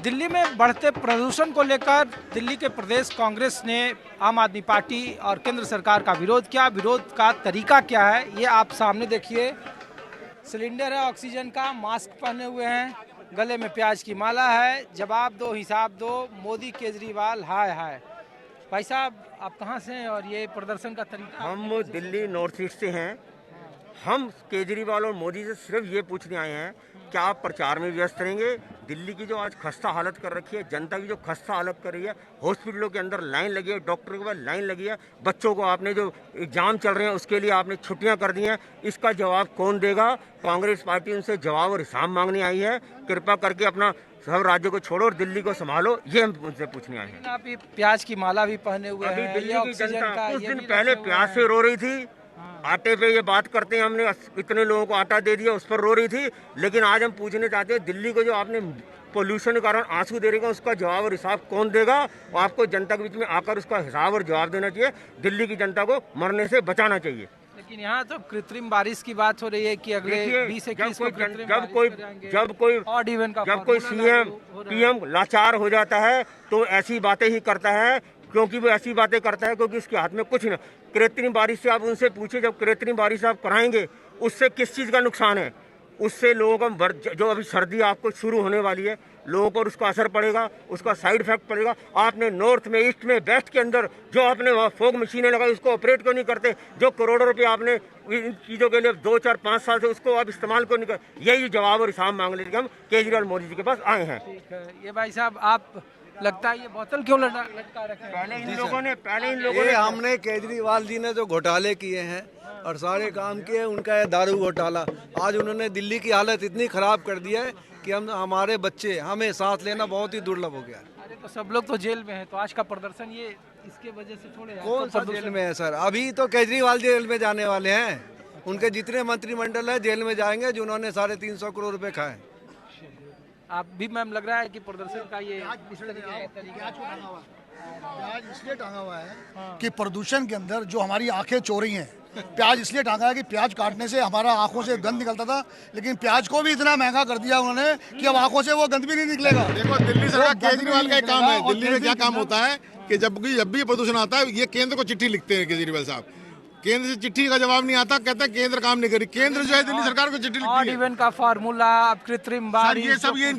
दिल्ली में बढ़ते प्रदूषण को लेकर दिल्ली के प्रदेश कांग्रेस ने आम आदमी पार्टी और केंद्र सरकार का विरोध किया। विरोध का तरीका क्या है ये आप सामने देखिए। सिलेंडर है ऑक्सीजन का, मास्क पहने हुए हैं, गले में प्याज की माला है। जवाब दो, हिसाब दो, मोदी केजरीवाल हाय हाय। भाई साहब आप कहाँ से हैं और ये प्रदर्शन का तरीका? हम दिल्ली नॉर्थ ईस्ट से हैं। हम केजरीवाल और मोदी से सिर्फ ये पूछने आए हैं क्या आप प्रचार में व्यस्त रहेंगे? दिल्ली की जो आज खस्ता हालत कर रखी है, जनता की जो खस्ता हालत कर रही है, हॉस्पिटलों के अंदर लाइन लगी है, डॉक्टर के पास लाइन लगी है, बच्चों को आपने जो एग्जाम चल रहे हैं उसके लिए आपने छुट्टियां कर दी हैं, इसका जवाब कौन देगा? कांग्रेस पार्टी उनसे जवाब और हिसाब मांगने आई है। कृपा करके अपना सब राज्य को छोड़ो और दिल्ली को संभालो, ये हम उनसे पूछने आए हैं। आप ये प्याज की माला भी पहने हुए हैं। अभी दिल्ली की जनता कुछ दिन पहले प्याज से रो रही थी। आटे पे ये बात करते हैं, हमने इतने लोगों को आटा दे दिया, उस पर रो रही थी। लेकिन आज हम पूछने चाहते हैं दिल्ली को जो आपने पोल्यूशन के कारण आंसू दे रहे हैं उसका जवाब और हिसाब कौन देगा? आपको जनता के बीच में आकर उसका हिसाब और जवाब देना चाहिए। दिल्ली की जनता को मरने से बचाना चाहिए। लेकिन यहाँ तो कृत्रिम बारिश की बात हो रही है कि अगले 20-21 को जब कोई सीएम पीएम लाचार हो जाता है तो ऐसी बातें ही करता है। क्योंकि वो ऐसी बातें करता है क्योंकि उसके हाथ में कुछ नहीं। कृत्रिम बारिश से आप उनसे पूछे, जब कृत्रिम बारिश आप कराएंगे उससे किस चीज़ का नुकसान है? उससे लोगों का जो अभी सर्दी आपको शुरू होने वाली है, लोगों पर उसका असर पड़ेगा, उसका साइड इफेक्ट पड़ेगा। आपने नॉर्थ में, ईस्ट में, वेस्ट के अंदर जो आपने फॉग मशीनें लगाई उसको ऑपरेट क्यों नहीं करते? जो करोड़ों रुपए आपने इन चीज़ों के लिए 2, 4, 5 साल से उसको आप इस्तेमाल क्यों नहीं कर? यही जवाब और हिसाब मांग लेके हम केजरीवाल मोदी जी के पास आए हैं। ठीक है, ये भाई साहब आप लगता है ये बोतल क्यों लटका रखे हैं? पहले इन लोगों ने हमने केजरीवाल जी ने जो घोटाले किए हैं और सारे काम किए, उनका है दारू घोटाला। आज उन्होंने दिल्ली की हालत इतनी खराब कर दी है कि हमारे बच्चे, हमें सांस लेना बहुत ही दुर्लभ हो गया। अरे तो सब लोग तो जेल में हैं, तो आज का प्रदर्शन ये इसके वजह से थोड़े कौन सा जेल में है सर? अभी तो केजरीवाल जेल में जाने वाले हैं। उनके जितने मंत्रिमंडल है जेल में जाएंगे जिन्होंने 350 करोड़ रुपए खाए। आप भी मैम लग रहा है कि प्रदर्शन का ये प्याज इसलिए टांगा हुआ है कि प्रदूषण के अंदर जो हमारी आंखें चो रही हैं, प्याज इसलिए टांगा है कि प्याज काटने से हमारा आंखों से गंद निकलता था, लेकिन प्याज को भी इतना महंगा कर दिया उन्होंने कि अब आंखों से वो गंद भी नहीं निकलेगा। देखो दिल्ली सरकार, केजरीवाल का एक काम है। दिल्ली में क्या काम होता है कि जब भी प्रदूषण आता है ये केंद्र को चिट्ठी लिखते हैं केजरीवाल साहब। केंद्र से चिट्ठी का जवाब नहीं आता, कहते हैं केंद्र काम नहीं करी। केंद्र जो है दिल्ली सरकार को चिट्ठी लिखती है। इवन का फार्मूला, कृत्रिम बारिश, ये सब ये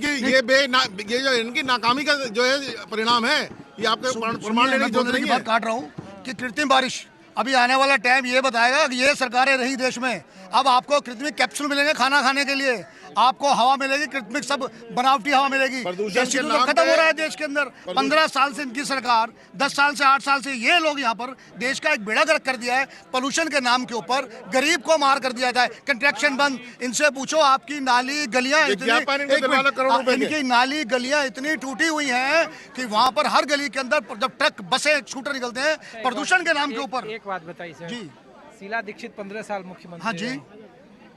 जो इनकी नाकामी का जो है परिणाम है। ये आपके प्रमाण लेने की जरूरत नहीं है। काट रहा हूँ कि कृत्रिम बारिश अभी आने वाला टाइम ये बताएगा कि ये सरकारें रही देश में। अब आपको कृत्रिम कैप्सूल मिलेंगे खाना खाने के लिए, आपको हवा मिलेगी कृत्रिम, सब बनावटी हवा मिलेगी। देशी दूध खत्म हो रहा है देश के अंदर। 15 साल से इनकी सरकार, 10 साल से 8 साल से ये लोग यहाँ पर देश का एक बेड़ा गर्क कर दिया है। पोल्यूशन के नाम के ऊपर गरीब को मार कर दिया जाए। कंस्ट्रक्शन बंद। इनसे पूछो आपकी नाली गलियां इनकी नाली गलियां इतनी टूटी हुई हैं कि वहाँ पर हर गली के अंदर जब ट्रक, बसें, स्कूटर निकलते हैं प्रदूषण के नाम के ऊपर। एक बात बताइए सर जी, शीला दीक्षित 15 साल मुख्यमंत्री। हाँ जी,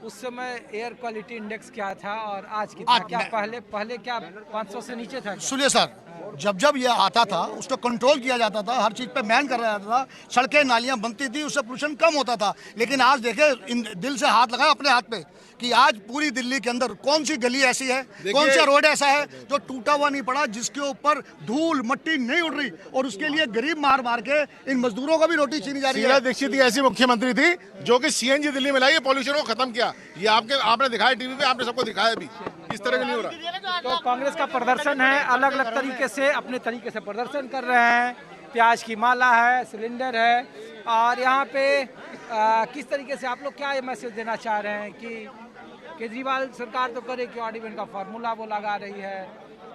उस समय एयर क्वालिटी इंडेक्स क्या था और आज कितना? क्या पहले क्या 500 से नीचे था? सुनिए सर, जब ये आता था उसको कंट्रोल किया जाता था, हर चीज़ पे बैन कर जाता था, सड़कें नालियां बनती थी, उससे पोल्यूशन कम होता था। लेकिन आज देखे, दिल से हाथ लगाए अपने हाथ पे कि आज पूरी दिल्ली के अंदर कौन सी गली ऐसी है, कौन सा रोड ऐसा है जो टूटा हुआ नहीं पड़ा, जिसके ऊपर धूल मट्टी नहीं उड़ रही, और उसके लिए गरीब मार मार के इन मजदूरों को भी रोटी छीनी जा रही है। शीला दीक्षित ऐसी मुख्यमंत्री थी जो कि सीएनजी दिल्ली में लाई, पोल्यूशन को खत्म किया। ये आपने दिखाया टीवी पे, आपने सबको दिखाया भी। इस तरह का नहीं हो रहा। तो कांग्रेस का प्रदर्शन है, अलग अलग तरीके से अपने तरीके से प्रदर्शन कर रहे हैं। प्याज की माला है, सिलेंडर है, और यहाँ पे किस तरीके से आप लोग क्या ये मैसेज देना चाह रहे हैं कि केजरीवाल सरकार तो करे कि ऑड इवन का फार्मूला वो लगा रही है,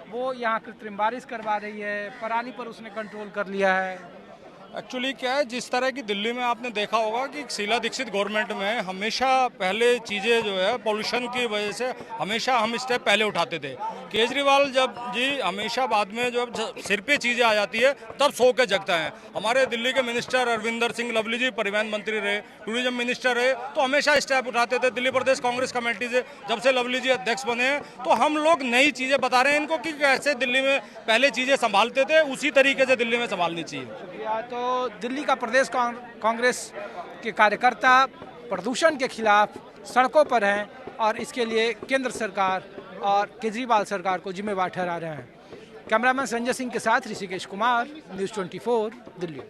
वो यहाँ कृत्रिम बारिश करवा रही है, पराली पर उसने कंट्रोल कर लिया है। एक्चुअली क्या है, जिस तरह की दिल्ली में आपने देखा होगा कि शीला दीक्षित गवर्नमेंट में हमेशा पहले चीज़ें जो है पोल्यूशन की वजह से हमेशा हम स्टेप पहले उठाते थे। केजरीवाल जब जी हमेशा बाद में जब सिर पे चीज़ें आ जाती है तब सो के जगता है। हमारे दिल्ली के मिनिस्टर अरविंदर सिंह लवली जी परिवहन मंत्री रहे, टूरिज्म मिनिस्टर रहे, तो हमेशा स्टेप उठाते थे। दिल्ली प्रदेश कांग्रेस कमेटी से जब से लवली जी अध्यक्ष बने हैं तो हम लोग नई चीज़ें बता रहे हैं इनको कि कैसे दिल्ली में पहले चीज़ें संभालते थे उसी तरीके से दिल्ली में संभालनी चाहिए। तो दिल्ली का प्रदेश कांग्रेस के कार्यकर्ता प्रदूषण के खिलाफ सड़कों पर हैं और इसके लिए केंद्र सरकार और केजरीवाल सरकार को जिम्मेवार ठहरा रहे हैं। कैमरामैन संजय सिंह के साथ ऋषिकेश कुमार, न्यूज़ 24 दिल्ली।